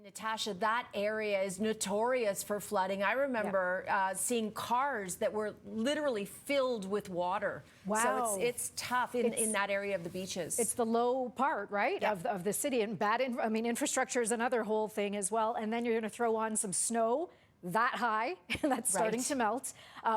Natasha, that area is notorious for flooding. I remember seeing cars that were literally filled with water. Wow. So it's tough in that area of the beaches. It's the low part, right, of the city. And infrastructure is another whole thing as well. And then you're going to throw on some snow that high, and that's starting to melt,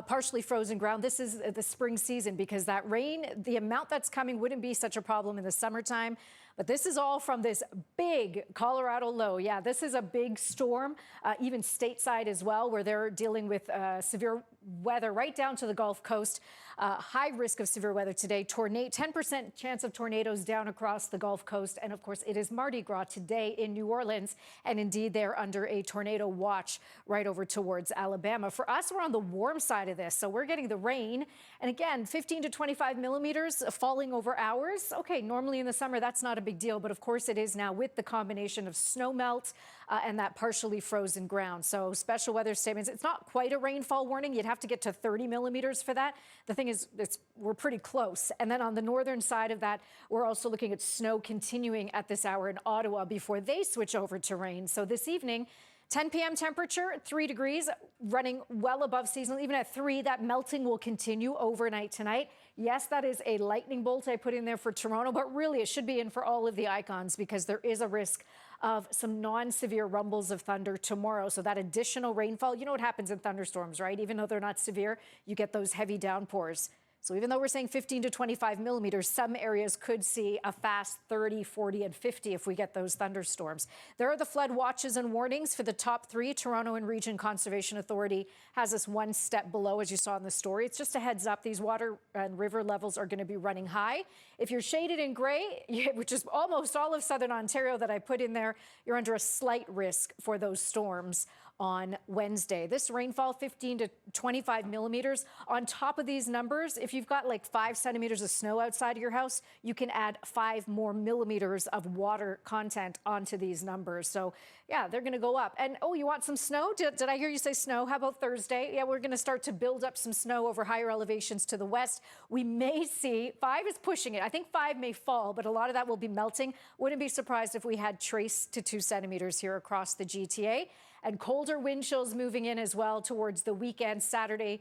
partially frozen ground. This is the spring season because that rain, the amount that's coming wouldn't be such a problem in the summertime. But this is all from this big Colorado low. Yeah, this is a big storm, even stateside as well, where they're dealing with severe weather right down to the Gulf Coast. High risk of severe weather today. 10% chance of tornadoes down across the Gulf Coast. And of course, it is Mardi Gras today in New Orleans. And indeed, they're under a tornado watch right over towards Alabama. For us, we're on the warm side of this. So we're getting the rain. And again, 15 to 25 millimeters falling over hours. Okay, normally in the summer, that's not a big deal. But of course, it is now with the combination of snow melt and that partially frozen ground. So special weather statements. It's not quite a rainfall warning. You'd have to get to 30 millimeters for that. The thing is, we're pretty close. And then on the northern side of that, we're also looking at snow continuing at this hour in Ottawa before they switch over to rain. So this evening, 10 p.m. temperature, 3 degrees, running well above seasonal. Even at 3, that melting will continue overnight tonight. Yes, that is a lightning bolt I put in there for Toronto, but really it should be in for all of the icons because there is a risk of some non-severe rumbles of thunder tomorrow. So that additional rainfall, you know what happens in thunderstorms, right? Even though they're not severe, you get those heavy downpours. So even though we're saying 15 to 25 millimeters, some areas could see a fast 30, 40, and 50 if we get those thunderstorms. There are the flood watches and warnings for the top 3. Toronto and Region Conservation Authority has us one step below, as you saw in the story. It's just a heads up. These water and river levels are going to be running high. If you're shaded in gray, which is almost all of southern Ontario that I put in there, you're under a slight risk for those storms on Wednesday. This rainfall, 15 to 25 millimeters. On top of these numbers, if you've got like 5 centimeters of snow outside of your house, you can add 5 more millimeters of water content onto these numbers. So yeah, they're going to go up. And oh, you want some snow? Did I hear you say snow? How about Thursday? Yeah, we're going to start to build up some snow over higher elevations to the west. We may see 5 is pushing it. I think 5 may fall, but a lot of that will be melting. Wouldn't be surprised if we had trace to 2 centimeters here across the GTA. And colder wind chills moving in as well towards the weekend. Saturday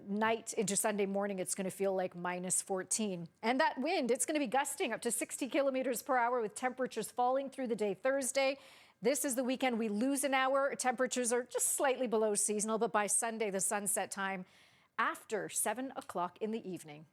night into Sunday morning, it's going to feel like minus 14. And that wind, it's going to be gusting up to 60 kilometers per hour with temperatures falling through the day Thursday. This is the weekend we lose an hour. Temperatures are just slightly below seasonal, but by Sunday, the sunset time after 7 o'clock in the evening.